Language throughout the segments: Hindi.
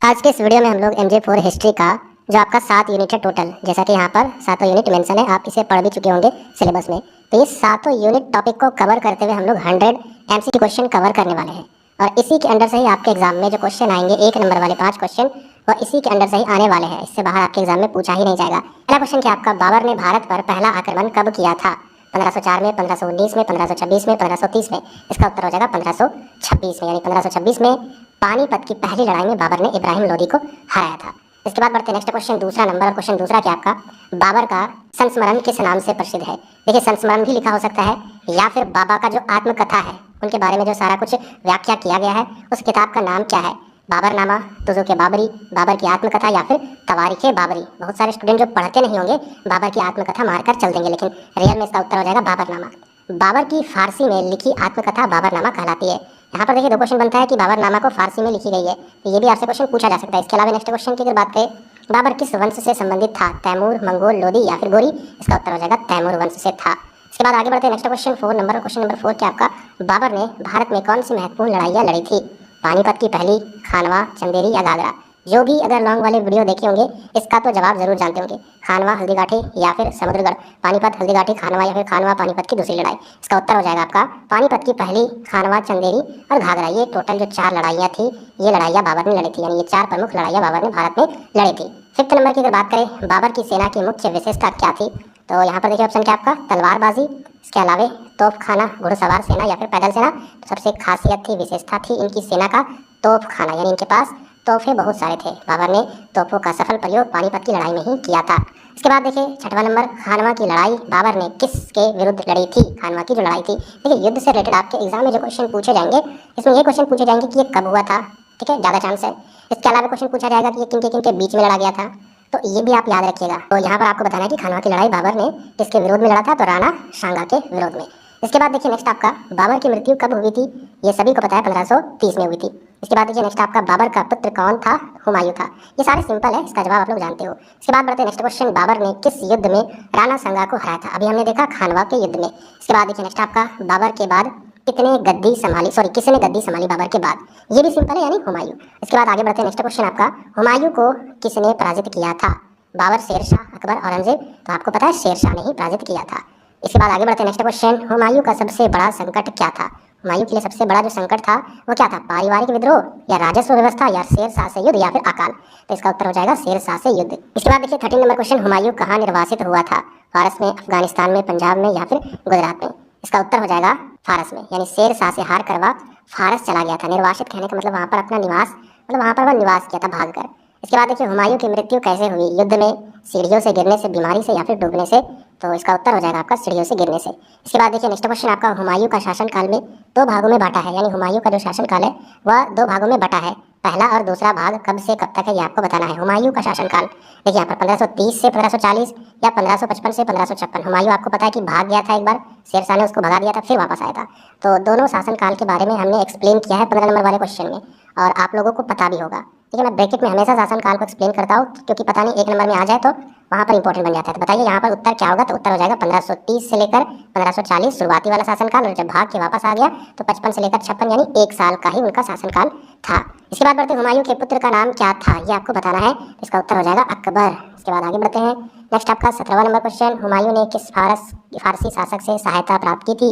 आज के इस वीडियो में हम लोग MJ4 हिस्ट्री का जो आपका 7 यूनिट है टोटल, जैसा कि यहाँ पर सातों यूनिट मेंशन है, आप इसे पढ़ भी चुके होंगे सिलेबस में। तो ये सातों यूनिट टॉपिक को कवर करते हुए हम लोग 100 MCQ क्वेश्चन कवर करने वाले हैं। और इसी के अंडर से ही आपके एग्जाम में जो क्वेश्चन आएंगे 1 नंबर वाले 5 क्वेश्चन, वो इसी के अंडर से ही आने वाले हैं। इससे बाहर आपके एग्जाम में पूछा ही नहीं जाएगा। पहला क्वेश्चन क्या आपका, बाबर ने भारत पर पहला आक्रमण कब किया था? 1504 में, 1519 में, 1526 में, 1530 में। इसका उत्तर हो जाएगा 1526 में, यानी 1526 में पानीपत की पहली लड़ाई में बाबर ने इब्राहिम लोदी को हराया था। इसके बाद बढ़ते नेक्स्ट क्वेश्चन, दूसरा नंबर। क्वेश्चन दूसरा क्या आपका, बाबर का संस्मरण किस नाम से प्रसिद्ध है? देखिए, संस्मरण भी लिखा हो सकता है या फिर बाबा का जो आत्मकथा है, उनके बारे में जो सारा कुछ व्याख्या किया गया है, उस किताब का नाम क्या है? बाबरनामा, तुजुक बाबरी, बाबर की आत्मकथा या फिर तवारीख बाबरी। बहुत सारे स्टूडेंट जो पढ़ते नहीं होंगे बाबर की आत्मकथा मारकर चल देंगे, लेकिन रियल में इसका उत्तर हो जाएगा बाबरनामा। बाबर की फारसी में लिखी आत्मकथा बाबरनामा कहलाती है। यहाँ पर देखिए दो क्वेश्चन बनता है कि बाबरनामा को फारसी में लिखी गई है, तो ये भी आपसे क्वेश्चन पूछा जा सकता है। इसके अलावा नेक्स्ट क्वेश्चन की अगर बात करें, बाबर किस वंश से संबंधित था? तैमूर, मंगोल, लोदी या फिर गोरी? इसका उत्तर हो जाएगा तैमूर वंश से था। इसके बाद आगे बढ़ते हैं next question 4 number. Question number 4 क्या आपका, बाबर ने भारत में कौन सी महत्वपूर्ण लड़ाइयाँ लड़ी थी? पानीपत की पहली, खानवा, चंदेरी या घाघरा? जो भी अगर लॉन्ग वाले वीडियो देखे होंगे इसका तो जवाब जरूर जानते होंगे। खानवा, हल्दीघाटी या फिर समुद्रगढ़? पानीपत, हल्दीघाटी, खानवा या फिर खानवा पानीपत की दूसरी लड़ाई? इसका उत्तर हो जाएगा आपका पानीपत की पहली, खानवा, चंदेरी और घाघरा। ये टोटल जो 4 लड़ाइयाँ थी, ये लड़ाइयाँ बाबर ने लड़ी थी, यानी ये 4 प्रमुख लड़ाइयाँ बाबर ने भारत में लड़ी थी। 5th नंबर की अगर बात करें, बाबर की सेना की मुख्य विशेषता क्या थी? तो यहाँ पर देखिए ऑप्शन क्या आपका, तलवारबाजी, इसके अलावा तोपखाना, घुड़सवार सेना या फिर पैदल सेना? तो सबसे खासियत थी, विशेषता थी इनकी सेना का तोपखाना, यानी इनके पास तोहफे बहुत सारे थे। बाबर ने तोपों का सफल प्रयोग पानीपत की लड़ाई में ही किया था। इसके बाद देखिए 6वां नंबर, खानवा की लड़ाई बाबर ने किसके विरुद्ध लड़ी थी? खानवा की जो लड़ाई थी, देखिए युद्ध से रिलेटेड आपके एग्जाम में जो क्वेश्चन पूछे जाएंगे, इसमें ये क्वेश्चन पूछे जाएंगे कि ये कब हुआ था, ठीक है, ज़्यादा चांस है। इसके अलावा क्वेश्चन पूछा जाएगा कि ये किन के बीच में लड़ा गया था, तो ये भी आप याद रखिएगा। तो यहाँ पर आपको बताना है कि खानवा की लड़ाई बाबर ने किसके विरोध में लड़ा था? तो राणा सांगा के विरोध में। इसके बाद देखिए नेक्स्ट आपका, बाबर की मृत्यु कब हुई थी? ये सभी को पता है, 1530 में हुई थी। इसके बाद देखिए नेक्स्ट आपका, बाबर का पुत्र कौन था? हुमायूं था। ये सारे सिंपल है, इसका जवाब आप लोग जानते हो। इसके बाद बढ़ते नेक्स्ट क्वेश्चन, बाबर ने किस युद्ध में राणा सांगा को हराया था? अभी हमने देखा खानवा के युद्ध में। इसके बाद देखिए नेक्स्ट आपका, बाबर के बाद किसने गद्दी संभाली बाबर के बाद? ये भी सिंपल है, यानी हुमायूं। इसके बाद आगे बढ़ते नेक्स्ट क्वेश्चन आपका, हुमायूं को किसने पराजित किया था? बाबर, शेरशाह, अकबर, औरंगजेब? तो आपको पता है शेरशाह ने ही पराजित किया था। इसके बाद आगे बढ़ते नेक्स्ट क्वेश्चन, हुमायूं का सबसे बड़ा संकट क्या था? हुमायूं के लिए सबसे बड़ा जो संकट था वो क्या था? पारिवारिक विद्रोह या राजस्व व्यवस्था या शेरशाह से युद्ध या फिर अकाल? तो इसका उत्तर हो जाएगा शेरशाह से युद्ध। इसके बाद देखिए 13 नंबर क्वेश्चन, हुमायूं कहाँ निर्वासित हुआ था? फारस में, अफगानिस्तान में, पंजाब में या फिर गुजरात में? इसका उत्तर हो जाएगा फारस में, यानी शेरशाह से हार कर वह फारस चला गया था। निर्वासित कहने का मतलब वहाँ पर अपना निवास, मतलब वहाँ पर वह निवास किया था भागकर। इसके बाद देखिए हुमायूं की मृत्यु कैसे हुई? युद्ध में, सीढ़ियों से गिरने से, बीमारी से या फिर डूबने से? तो इसका उत्तर हो जाएगा आपका सीढ़ियों से गिरने से। इसके बाद देखिए नेक्स्ट क्वेश्चन आपका, हुमायूं का शासनकाल में 2 भागों में बांटा है, यानी हुमायूं का जो शासनकाल है वह 2 भागों में बटा है। पहला और दूसरा भाग कब से कब तक है, ये आपको बताना है। हुमायूं का शासनकाल देखिए यहाँ पर 1530 से 1540 या 1555 से 1556। हुमायूं आपको पता है कि भाग गया था एक बार, शेरशाह ने उसको भगा दिया था, फिर वापस आया था। तो दोनों शासनकाल के बारे में हमने एक्सप्लेन किया है 15 नंबर वाले क्वेश्चन में, और आप लोगों को पता भी होगा। ठीक है, मैं ब्रैकेट में हमेशा शासनकाल को एक्सप्लेन करता हूँ, क्योंकि पता नहीं 1 नंबर में आ जाए तो वहाँ पर इंपॉर्टेंट बन जाता है। तो बताइए यहाँ पर उत्तर क्या होगा? तो उत्तर हो जाएगा 1530 से लेकर 1540 शुरुआती वाला शासनकाल, और जब भाग के वापस आ गया तो 55 से लेकर 56, यानी 1 साल का ही उनका शासनकाल था। इसके बाद बढ़ते हुमायूं के पुत्र का नाम क्या था? ये आपको बताना है। इसका उत्तर हो जाएगा अकबर। इसके बाद आगे बढ़ते हैं नेक्स्ट आपका 17वां नंबर क्वेश्चन, हुमायूं ने किस फारसी शासक से सहायता प्राप्त की थी?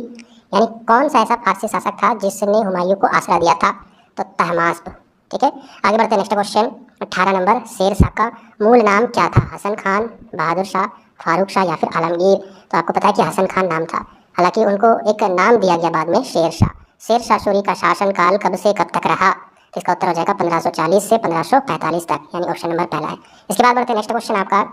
यानी कौन सा ऐसा फारसी शासक था जिसने हुमायूं को आसरा दिया था? तो तहमास्प। ठीक है, आगे बढ़ते हैं नेक्स्ट क्वेश्चन 18 नंबर, शेरशाह का मूल नाम क्या था? हसन खान, बहादुर शाह, फारूक शाह या फिर आलमगीर? तो आपको पता है कि हसन खान नाम था, हालांकि उनको एक नाम दिया गया बाद में शेरशाह। शेरशाह सूरी का शासनकाल कब से कब तक रहा? तो इसका उत्तर हो जाएगा 1540 से 1545 तक, यानी ऑप्शन नंबर पहला है। इसके बाद बढ़ते हैं नेक्स्ट क्वेश्चन आपका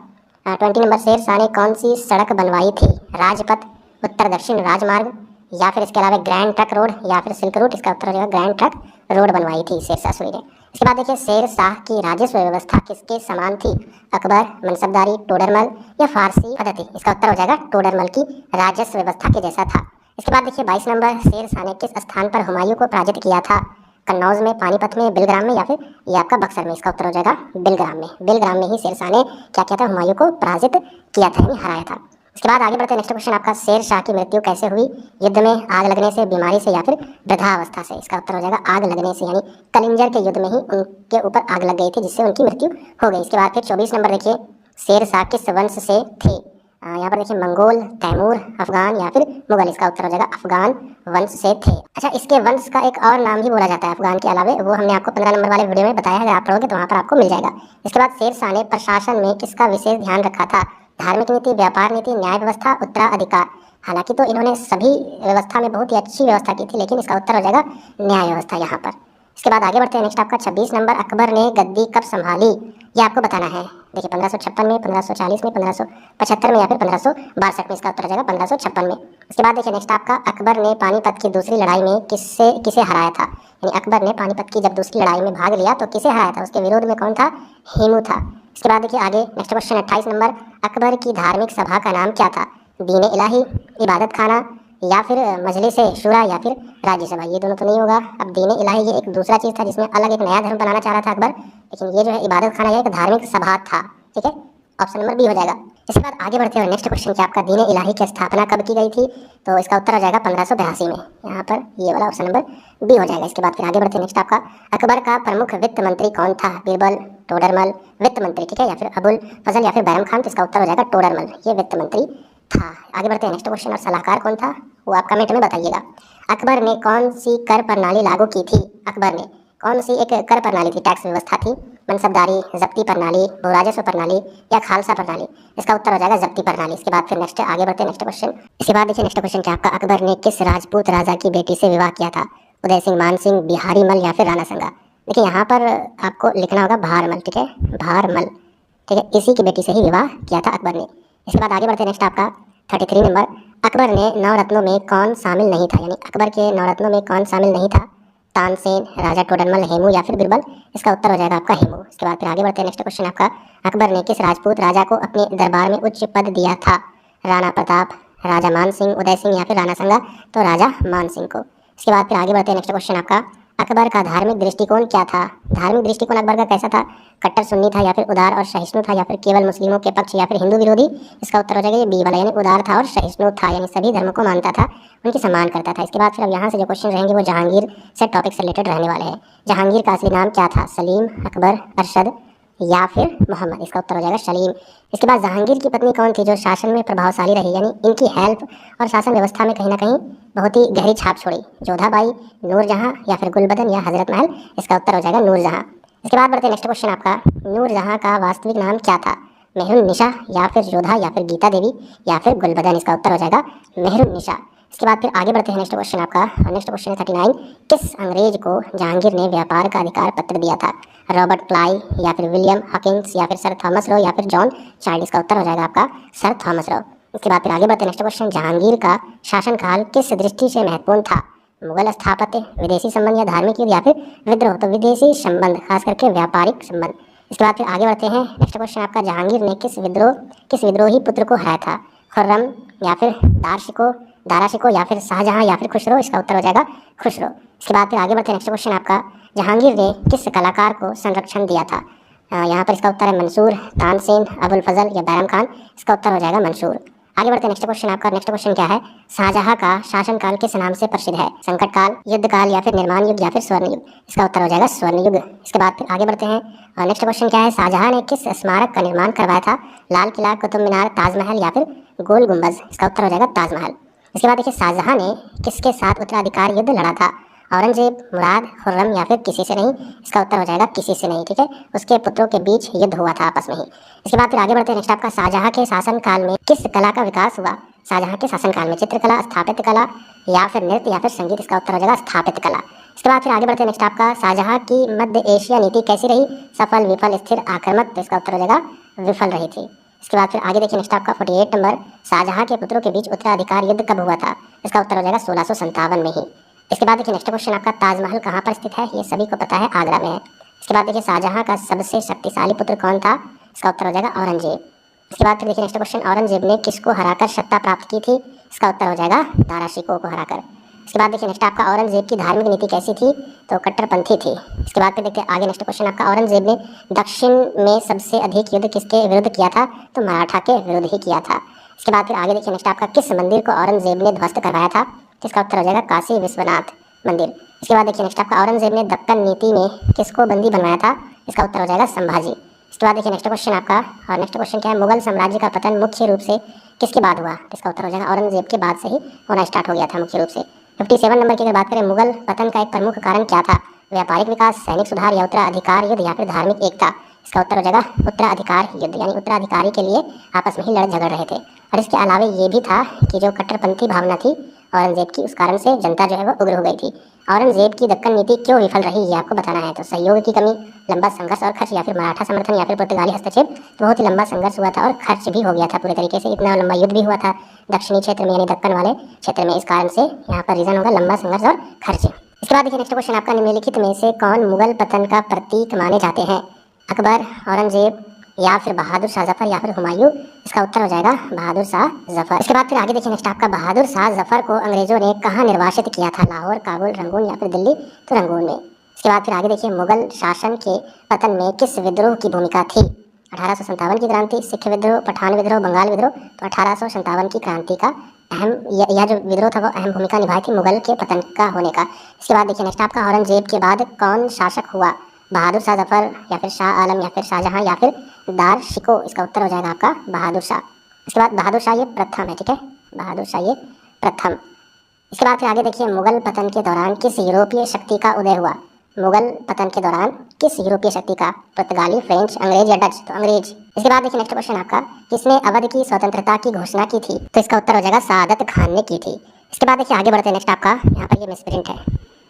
20 नंबर, शेरशाह ने कौन सी सड़क बनवाई थी? राजपथ, उत्तर दक्षिण राजमार्ग या फिर इसके अलावा ग्रैंड ट्रक रोड या फिर सिल्क रूट? इसका उत्तर हो जाएगा ग्रैंड ट्रक रोड बनवाई थी शेरशाह सूरी ने। इसके बाद देखिए शेरशाह की राजस्व व्यवस्था किसके समान थी? अकबर, मनसबदारी, टोडरमल या फारसी पद्धति? इसका उत्तर हो जाएगा टोडरमल की राजस्व व्यवस्था के जैसा था। इसके बाद देखिए 22 नंबर, शेरशाह ने किस स्थान पर हुमायूं को पराजित किया था? कन्नौज में, पानीपत में, बिलग्राम में या फिर ये आपका बक्सर में? इसका उत्तर हो जाएगा बिलग्राम में। बिलग्राम में ही शेरशाह ने क्या किया था? हुमायूं को पराजित किया था, यानी हराया था। इसके बाद आगे बढ़ते हैं नेक्स्ट क्वेश्चन आपका, शेर शाह की मृत्यु कैसे हुई? युद्ध में, आग लगने से, बीमारी से या फिर वृद्धावस्था से? इसका उत्तर हो जाएगा आग लगने से, यानी कलिंजर के युद्ध में ही उनके ऊपर आग लग गई थी जिससे उनकी मृत्यु हो गई। इसके बाद फिर 24 नंबर देखिए, शेर शाह किस वंश से थे? यहाँ पर देखिए मंगोल, तैमूर, अफगान या फिर मुगल? इसका उत्तर हो जाएगा अफगान वंश से थे। अच्छा, इसके वंश का एक और नाम भी बोला जाता है अफगान के अलावे, वो हमने आपको 15 नंबर वाले वीडियो में बताया है, अगर आप पढ़ोगे तो वहाँ पर आपको मिल जाएगा। इसके बाद शेर शाह ने प्रशासन में किसका विशेष ध्यान रखा था? धार्मिक नीति, व्यापार नीति, न्याय व्यवस्था, उत्तराधिकार? हालांकि तो इन्होंने सभी व्यवस्था में बहुत ही अच्छी व्यवस्था की थी, लेकिन इसका उत्तर हो जाएगा न्याय व्यवस्था यहाँ पर। इसके बाद आगे बढ़ते हैं नेक्स्ट आपका 26 नंबर, अकबर ने गद्दी कब संभाली? ये आपको बताना है। देखिए 1556 में, 1540 में, 1575 में या फिर 1562 में? इसका उत्तर हो जाएगा 1556 में। इसके बाद देखिए नेक्स्ट आपका, अकबर ने पानीपत की दूसरी लड़ाई में किसे हराया था? यानी अकबर ने पानीपत की जब दूसरी लड़ाई में भाग लिया तो किसे हराया था? उसके विरोध में कौन था? हेमू था। इसके बाद देखिए आगे नेक्स्ट क्वेश्चन 28 नंबर, अकबर की धार्मिक सभा का नाम क्या था? दीन इलाही, इबादत खाना या फिर मजलिस शूरा या फिर राज्यसभा? ये दोनों तो नहीं होगा। अब दीन इलाही ये एक दूसरा चीज़ था जिसमें अलग एक नया धर्म बनाना चाह रहा था अकबर, लेकिन ये जो है इबादत खाना, ये एक धार्मिक सभा था। ठीक है, ऑप्शन नंबर बी हो जाएगा। इसके बाद आगे बढ़ते हैं नेक्स्ट क्वेश्चन, क्या आपका दीन इलाही की स्थापना कब की गई थी? तो इसका उत्तर हो जाएगा 1582 में। यहाँ पर ये वाला ऑप्शन नंबर बी हो जाएगा। इसके बाद फिर आगे बढ़ते हैं नेक्स्ट आपका, अकबर का प्रमुख वित्त मंत्री कौन था? बीरबल, टोडरमल? वित्त मंत्री, ठीक है, या फिर अबुल फजल या फिर बैरम खान? तो इसका उत्तर हो जाएगा टोडरमल, ये वित्त मंत्री था। आगे बढ़ते हैं नेक्स्ट क्वेश्चन, और सलाहकार कौन था वो आप कमेंट में बताइएगा। अकबर ने कौन सी कर प्रणाली लागू की थी? अकबर ने कौन सी एक कर प्रणाली थी, टैक्स व्यवस्था थी? मनसबदारी, जब्ती प्रणाली, भूराजस्व प्रणाली या खालसा प्रणाली? इसका उत्तर हो जाएगा जब्ती प्रणाली। इसके बाद फिर नेक्स्ट आगे बढ़ते हैं नेक्स्ट क्वेश्चन। इसके बाद देखिए नेक्स्ट क्वेश्चन क्या आपका, अकबर ने किस राजपूत राजा की बेटी से विवाह किया था? उदय सिंह, मान सिंह, बिहारी मल या फिर राणा संगा? देखिए यहाँ पर आपको लिखना होगा भारमल, ठीक है, भारमल, ठीक है, इसी की बेटी से ही विवाह किया था अकबर ने। इसके बाद आगे बढ़ते हैं नेक्स्ट आपका 33 नंबर, अकबर ने नवरत्नों में कौन शामिल नहीं था? यानी अकबर के नवरत्नों में कौन शामिल नहीं था? तानसेन, राजा टोडरमल, हेमू या फिर बीरबल? इसका उत्तर हो जाएगा आपका हेमू। इसके बाद फिर आगे बढ़ते हैं नेक्स्ट क्वेश्चन आपका, अकबर ने किस राजपूत राजा को अपने दरबार में उच्च पद दिया था? राणा प्रताप, राजा मान सिंह, उदय सिंह या फिर राणा संगा? तो राजा मान सिंह को। इसके बाद फिर आगे बढ़ते हैं नेक्स्ट क्वेश्चन आपका, अकबर का धार्मिक दृष्टिकोण क्या था? धार्मिक दृष्टिकोण अकबर का कैसा था? कट्टर सुन्नी था या फिर उदार और सहिष्णु था या फिर केवल मुस्लिमों के पक्ष या फिर हिंदू विरोधी? इसका उत्तर हो जाएगा ये बी वाला, यानी उदार था और सहिष्णु था, यानी सभी धर्मों को मानता था, उनकी सम्मान करता था। इसके बाद फिर अब यहाँ से जो क्वेश्चन रहेंगे वो जहांगीर से टॉपिक से रिलेटेड रहने वाले हैं। जहांगीर का असली नाम क्या था? सलीम, अकबर, अरशद या फिर मोहम्मद? इसका उत्तर हो जाएगा सलीम। इसके बाद जहांगीर की पत्नी कौन थी जो शासन में प्रभावशाली रही, यानी इनकी हेल्प और शासन व्यवस्था में कहीं ना कहीं बहुत ही गहरी छाप छोड़ी? जोधाबाई, नूरजहां या फिर गुलबदन या हजरत महल? इसका उत्तर हो जाएगा नूरजहां। इसके बाद बढ़ते हैं नेक्स्ट क्वेश्चन आपका, नूरजहां का वास्तविक नाम क्या था? मेहरुन्निसा या फिर जोधा या फिर गीता देवी या फिर गुलबदन? इसका उत्तर हो जाएगा मेहरुन्निसा। इसके बाद फिर आगे बढ़ते हैं नेक्स्ट क्वेश्चन आपका, नेक्स्ट क्वेश्चन है 39, किस अंग्रेज को जहांगीर ने व्यापार का अधिकार पत्र दिया था? रॉबर्ट क्लाई या फिर विलियम हॉकिंस या फिर सर थॉमस रो या फिर जॉन चाइल्ड? इसका उत्तर हो जाएगा आपका सर थॉमस रो। इसके बाद फिर आगे बढ़ते हैं नेक्स्ट क्वेश्चन, जहांगीर का शासनकाल किस दृष्टि से महत्वपूर्ण था? मुगल स्थापत्य, विदेशी संबंध या धार्मिक युद्ध या फिर विद्रोह? तो विदेशी संबंध, खास करके व्यापारिक संबंध। इसके बाद फिर आगे बढ़ते हैं नेक्स्ट क्वेश्चन आपका, जहांगीर ने किस विद्रोही पुत्र को हराया था? खुर्रम या फिर दाराशिको या फिर शाहजहां या फिर खुसरो? इसका उत्तर हो जाएगा खुसरो। इसके बाद फिर आगे बढ़ते हैं नेक्स्ट क्वेश्चन आपका, जहांगीर ने किस कलाकार को संरक्षण दिया था? यहाँ पर इसका उत्तर है मंसूर, तानसेन, अबुल फजल या बैरम खान? इसका उत्तर हो जाएगा मंसूर। आगे बढ़ते हैं नेक्स्ट क्वेश्चन आपका, नेक्स्ट क्वेश्चन क्या है, शाहजहां का शासनकाल किस नाम से प्रसिद्ध है? संकट काल, युद्ध काल या फिर निर्माण युग या फिर स्वर्ण युग? इसका उत्तर हो जाएगा स्वर्ण युग। इसके बाद फिर आगे बढ़ते हैं, नेक्स्ट क्वेश्चन क्या है, शाहजहां ने किस स्मारक का निर्माण करवाया था? लाल किला, कुतुब मीनार, ताजमहल या फिर गोल गुंबज? इसका उत्तर हो जाएगा ताजमहल। इसके बाद देखिए, शाहजहां ने किसके साथ उत्तराधिकार युद्ध लड़ा था? औरंगजेब, मुराद, खुर्रम या फिर किसी से नहीं? इसका उत्तर हो जाएगा किसी से नहीं, ठीक है, उसके पुत्रों के बीच युद्ध हुआ था आपस में ही। इसके बाद फिर आगे बढ़ते हैं नेक्स्ट आपका, शाहजहां के शासनकाल में किस कला का विकास हुआ? शाहजहां के शासनकाल में चित्रकला, स्थापत्य कला या फिर नृत्य या फिर संगीत? इसका उत्तर हो जाएगा स्थापत्य कला। इसके बाद फिर आगे बढ़ते हैं नेक्स्ट आपका, शाहजहां की मध्य एशिया नीति कैसी रही? सफल, विफल, स्थिर, आक्रामक? तो इसका उत्तर हो जाएगा विफल रही थी। इसके बाद फिर आगे देखिए नेक्स्ट आपका 48 नंबर, शाहजहां के पुत्रों के बीच उत्तराधिकार युद्ध कब हुआ था? इसका उत्तर हो जाएगा 1657 में ही। इसके बाद देखिए नेक्स्ट क्वेश्चन आपका, ताजमहल कहाँ पर स्थित है? ये सभी को पता है, आगरा में है। इसके बाद देखिए, शाहजहां का सबसे शक्तिशाली पुत्र कौन था? इसका उत्तर हो जाएगा औरंगजेब। इसके बाद फिर देखिए नेक्स्ट क्वेश्चन, औरंगजेब ने किसको हराकर सत्ता प्राप्त की थी? इसका उत्तर हो जाएगा दाराशिकोह को हराकर। इसके बाद देखिए नेक्स्ट आपका, औरंगजेब की धार्मिक नीति कैसी थी? तो कट्टरपंथी थी। इसके बाद फिर देखिए आगे नेक्स्ट क्वेश्चन आपका, औरंगजेब ने दक्षिण में सबसे अधिक युद्ध किसके विरुद्ध किया था? तो मराठा के विरुद्ध ही किया था। इसके बाद फिर आगे देखिए नेक्स्ट आपका, किस मंदिर को औरंगजेब ने ध्वस्त करवाया था? तो इसका उत्तर हो जाएगा काशी विश्वनाथ मंदिर। इसके बाद देखिए नेक्स्ट आपका, औरंगजेब ने दक्कन नीति में किसको बंदी बनवाया था? इसका उत्तर हो जाएगा संभाजी। इसके बाद देखिए नेक्स्ट क्वेश्चन आपका, और नेक्स्ट क्वेश्चन क्या है, मुगल साम्राज्य का पतन मुख्य रूप से किसके बाद हुआ? इसका उत्तर हो जाएगा औरंगजेब के बाद से ही होना स्टार्ट हो गया था मुख्य रूप से। 57 नंबर की अगर बात करें, मुगल पतन का एक प्रमुख कारण क्या था? व्यापारिक विकास, सैनिक सुधार या उत्तराधिकार युद्ध या फिर धार्मिक एकता? इसका उत्तर हो जाएगा उत्तराधिकार युद्ध, यानी उत्तराधिकारी के लिए आपस में ही लड़ झगड़ रहे थे। और इसके अलावा ये भी था कि जो कट्टरपंथी भावना थी औरंगजेब की, उस कारण से जनता जो है वो उग्र हो गई थी। औरंगजेब की दक्कन नीति क्यों विफल रही, ये आपको बताना है। तो सहयोग की कमी, लंबा संघर्ष और खर्च, या फिर मराठा समर्थन, या फिर पुर्तगाली हस्तक्षेप। तो बहुत ही लंबा संघर्ष हुआ था और खर्च भी हो गया था पूरे तरीके से, इतना लंबा युद्ध भी हुआ था दक्षिणी क्षेत्र में, यानी दक्कन वाले क्षेत्र में। इस कारण से यहाँ पर रीजन होगा लंबा संघर्ष और खर्च। इसके बाद देखिए नेक्स्ट क्वेश्चन आपका, निम्नलिखित में से कौन मुगल पतन का प्रतीक माने जाते हैं? अकबर, औरंगजेब, या फिर बहादुर शाह जफर, या फिर हुमायूं? इसका उत्तर हो जाएगा बहादुर शाह जफर। इसके बाद फिर आगे देखिए नेक्स्ट आपका, बहादुर शाह जफर को अंग्रेजों ने कहाँ निर्वासित किया था? लाहौर, काबुल, रंगून, या फिर दिल्ली? तो रंगून में। इसके बाद फिर आगे देखिए, मुगल शासन के पतन में किस विद्रोह की भूमिका थी? 1857 की क्रांति, सिख विद्रोह, पठान विद्रोह, बंगाल विद्रोह? तो 1857 की क्रांति का अहम यह जो विद्रोह था वो अहम भूमिका निभाई थी मुगल के पतन का होने का। इसके बाद देखिए नेक्स्ट आपका, औरंगजेब के बाद कौन शासक हुआ? बहादुर शाह जफर, या फिर शाह आलम, या फिर शाहजहां, या फिर दार शिको? इसका उत्तर हो जाएगा आपका बहादुर शाह। इसके बाद बहादुर शाह ये प्रथम है, ठीक है, बहादुर शाह ये प्रथम। इसके बाद फिर आगे देखिए, मुगल पतन के दौरान किस यूरोपीय शक्ति का उदय हुआ? मुगल पतन के दौरान किस यूरोपीय शक्ति का? पुर्तगाली, फ्रेंच, अंग्रेज या डच? तो अंग्रेज। इसके बाद देखिए नेक्स्ट क्वेश्चन आपका, किसने अवध की स्वतंत्रता की घोषणा की थी? तो इसका उत्तर हो जाएगा सादत खान ने की थी। इसके बाद देखिए आगे बढ़ते हैं, नेक्स्ट आपका यहाँ पर ये मिसप्रिंट है।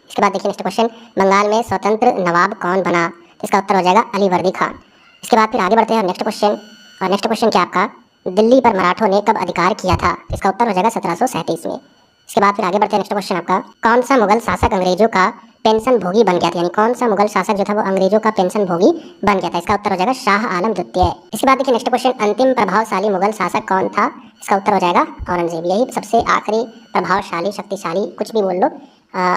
इसके बाद देखिए नेक्स्ट क्वेश्चन, बंगाल में स्वतंत्र नवाब कौन बना? तो इसका उत्तर हो जाएगा अली वर्दी खान। इसके बाद फिर आगे बढ़ते हैं नेक्स्ट क्वेश्चन, और नेक्स्ट क्वेश्चन क्या आपका, दिल्ली पर मराठों ने कब अधिकार किया था? इसका उत्तर हो जाएगा 1737 में। इसके बाद फिर आगे बढ़ते हैं नेक्स्ट क्वेश्चन आपका, कौन सा मुगल शासक अंग्रेजों का पेंशन भोगी बन गया था? यानी कौन सा मुगल शासक जो था वो अंग्रेजों का पेंशन भोगी बन गया था? इसका उत्तर हो जाएगा शाह आलम द्वितीय। इसके बाद देखिए नेक्स्ट क्वेश्चन, अंतिम प्रभावशाली मुगल शासक कौन था? इसका उत्तर हो जाएगा औरंगजेब। यही सबसे आखिरी प्रभावशाली, शक्तिशाली, कुछ भी बोल लो,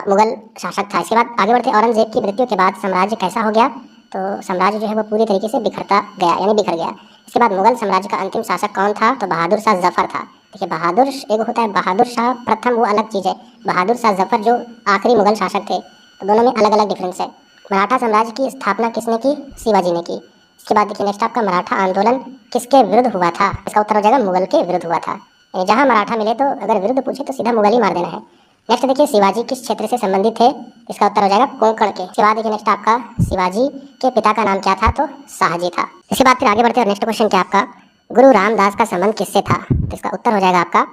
मुगल शासक था। इसके बाद आगे बढ़ते, औरंगजेब की मृत्यु के बाद साम्राज्य कैसा हो गया? तो साम्राज्य जो है वो पूरी तरीके से बिखरता गया, यानी बिखर गया। इसके बाद मुगल साम्राज्य का अंतिम शासक कौन था? तो बहादुर शाह जफर था। देखिए बहादुर एक होता है बहादुर शाह प्रथम, वो अलग चीज़ है। बहादुर शाह जफर जो आखिरी मुगल शासक थे, तो दोनों में अलग अलग डिफरेंस है। मराठा साम्राज्य की स्थापना किसने की? शिवाजी ने की। इसके बाद देखिए नेक्स्ट आपका, मराठा आंदोलन किसके विरुद्ध हुआ था? इसका उत्तर हो जाएगा मुगल के विरुद्ध हुआ था। यानी जहाँ मराठा मिले तो अगर विरुद्ध पूछे तो सीधा मुगल ही मार देना है। नेक्स्ट देखिए, शिवाजी किस क्षेत्र से संबंधित थे? इसका उत्तर हो जाएगा कोंकण के। इसके बाद देखिए नेक्स्ट आपका, शिवाजी के पिता का नाम क्या था? तो शाहजी था। इसके बाद फिर आगे बढ़ते हैं, नेक्स्ट क्वेश्चन क्या आपका, गुरु रामदास का संबंध किससे था? तो इसका उत्तर हो जाएगा आपका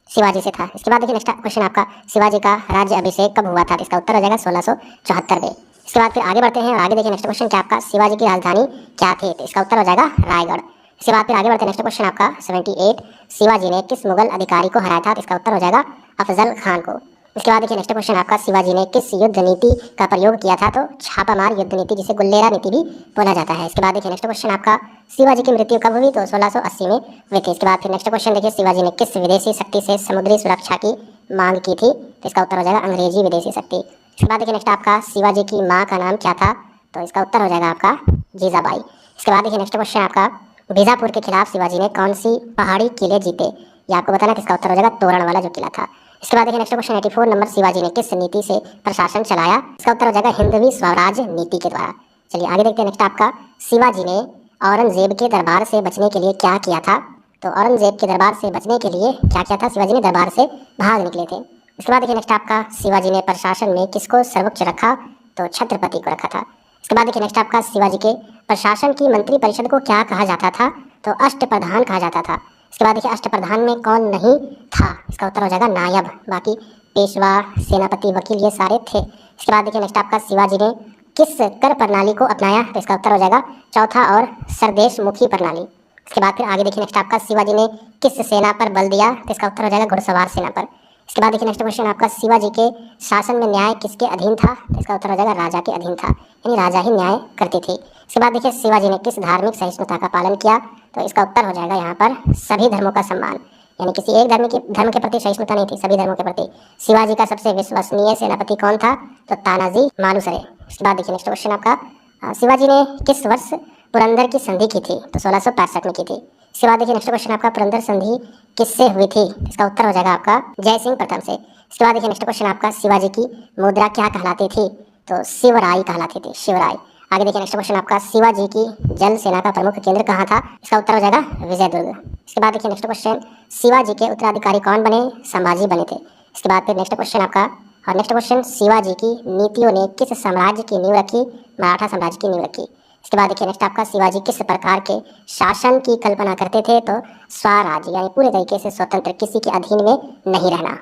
शिवाजी से था। इसके बाद देखिए नेक्स्ट क्वेश्चन आपका, शिवाजी का राज्य अभिषेक कब हुआ था? तो इसका उत्तर हो जाएगा 1674 में। इसके बाद फिर आगे बढ़ते हैं और आगे देखिए नेक्स्ट क्वेश्चन क्या आपका, शिवाजी की राजधानी क्या थी? तो इसका उत्तर हो जाएगा रायगढ़। इसके बाद फिर आगे बढ़ते हैं, नेक्स्ट क्वेश्चन आपका 78, शिवाजी ने किस मुगल अधिकारी को हराया था? तो इसका उत्तर हो जाएगा अफजल खान को। इसके बाद देखिए नेक्स्ट क्वेश्चन आपका, शिवाजी ने किस युद्ध नीति का प्रयोग किया था? तो छापामार युद्ध नीति, जिसे गुल्लेरा नीति भी बोला जाता है। इसके बाद देखिए नेक्स्ट क्वेश्चन आपका, शिवाजी की मृत्यु कब हुई? तो 1680 में हुई थी। इसके बाद फिर नेक्स्ट क्वेश्चन देखिए, शिवाजी ने किस विदेशी शक्ति से समुद्री सुरक्षा की मांग की थी? तो इसका उत्तर हो जाएगा अंग्रेजी विदेशी शक्ति। इसके बाद देखिए नेक्स्ट आपका, शिवाजी की माँ का नाम क्या था? तो इसका उत्तर हो जाएगा आपका जीजाबाई। इसके बाद देखिए नेक्स्ट क्वेश्चन आपका, बीजापुर के खिलाफ शिवाजी ने कौन सी पहाड़ी किले जीते? ये आपको बताना है। इसका उत्तर हो जाएगा तोरण वाला जो किला था। इसके बाद देखिए नेक्स्ट क्वेश्चन 84 नंबर, शिवाजी ने किस नीति से प्रशासन चलाया? इसका उत्तर हो जाएगा हिंदवी स्वराज नीति के द्वारा। चलिए आगे देखते हैं, नेक्स्ट आपका, शिवाजी ने औरंगजेब के दरबार से बचने के लिए क्या किया था? तो औरंगजेब के दरबार से बचने के लिए क्या किया था? शिवाजी ने दरबार से भाग निकले थे। इसके बाद देखिए नेक्स्ट आपका, शिवाजी ने प्रशासन में किसको सर्वोच्च रखा? तो छत्रपति को रखा था। इसके बाद देखिए नेक्स्ट आपका, शिवाजी के प्रशासन की मंत्री परिषद को क्या कहा जाता था? तो अष्टप्रधान कहा जाता था। इसके बाद देखिए, अष्टप्रधान में कौन नहीं था? इसका उत्तर हो जाएगा नायब। बाकी पेशवा, सेनापति, वकील, ये सारे थे। इसके बाद देखिए नेक्स्ट आपका, शिवाजी ने किस कर प्रणाली को अपनाया? तो इसका उत्तर हो जाएगा चौथा और सरदेशमुखी प्रणाली। इसके बाद फिर आगे देखिए नेक्स्ट आपका, शिवाजी ने किस सेना पर बल दिया? तो इसका उत्तर हो जाएगा घुड़सवार सेना पर। इसके बाद देखिए नेक्स्ट क्वेश्चन आपका, शिवाजी के शासन में न्याय किसके अधीन था? तो इसका उत्तर हो जाएगा राजा के अधीन था, यानी राजा ही न्याय करते थे। इसके बाद देखिए, शिवाजी ने किस धार्मिक सहिष्णुता का पालन किया? तो इसका उत्तर हो जाएगा यहाँ पर सभी धर्मों का सम्मान, यानी किसी एक धर्म के प्रति सहिष्णुता नहीं थी, सभी धर्मों के प्रति। शिवाजी का सबसे विश्वसनीय सेनापति कौन था? तो तानाजी मालुसरे। इसके बाद देखिए नेक्स्ट क्वेश्चन आपका, शिवाजी ने किस वर्ष पुरंदर की संधि की थी? तो 1665 में की थी। इसके बाद देखिए नेक्स्ट क्वेश्चन आपका पुरंदर संधि किससे हुई थी? इसका उत्तर हो जाएगा आपका जय सिंह प्रथम से। इसके बाद देखिए नेक्स्ट क्वेश्चन आपका शिवाजी की मुद्रा क्या कहलाती थी? तो शिवराय कहलाती थी, शिवराय। आगे देखिए नेक्स्ट क्वेश्चन आपका शिवाजी की जल सेना का प्रमुख केंद्र कहाँ था? इसका उत्तर हो जाएगा विजयदुर्ग। इसके बाद देखिए नेक्स्ट क्वेश्चन शिवाजी के उत्तराधिकारी कौन बने? संभाजी बने थे। इसके बाद फिर नेक्स्ट क्वेश्चन आपका और नेक्स्ट क्वेश्चन शिवाजी की नीतियों ने किस साम्राज्य की नींव रखी? मराठा साम्राज्य की नींव रखी। इसके बाद देखिए नेक्स्ट आपका शिवाजी किस प्रकार के शासन की कल्पना करते थे? तो स्वराज्य, यानी पूरे तरीके से स्वतंत्र, किसी के अधीन में नहीं रहना।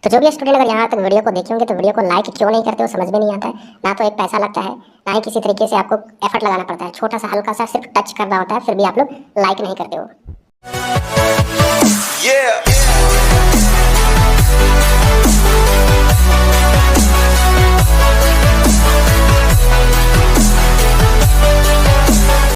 तो जो भी स्टूडेंट अगर यहाँ तक वीडियो को देखे होंगे तो वीडियो को लाइक क्यों नहीं करते हो समझ में नहीं आता है। ना तो एक पैसा लगता है, ना ही किसी तरीके से आपको एफर्ट लगाना पड़ता है, छोटा सा हल्का सा सिर्फ टच करना होता है, फिर भी आप लोग लाइक नहीं करते हो।